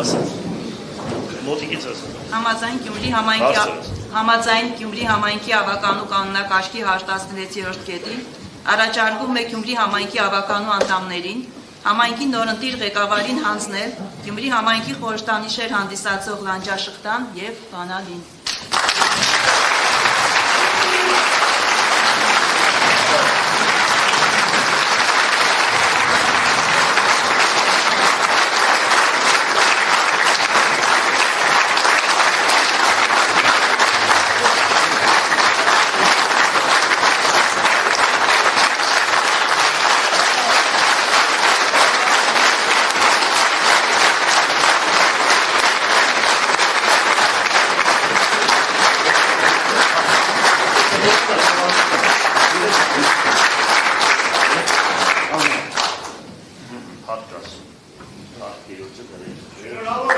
Մոտիկից ասա։ Համաձայն Գյումրի համայնքի ավականու կանոնակարգի 116-րդ կետին առաջարկում է Գյումրի համայնքի ավականու անդամներին համայնքի նորընտիր ղեկավարին հանձնել Գյումրի համայնքի խորհրդանիշեր հանդիսացող լանջաշղթան և բանալին։ Հատկաս, հատկերոցը դրել։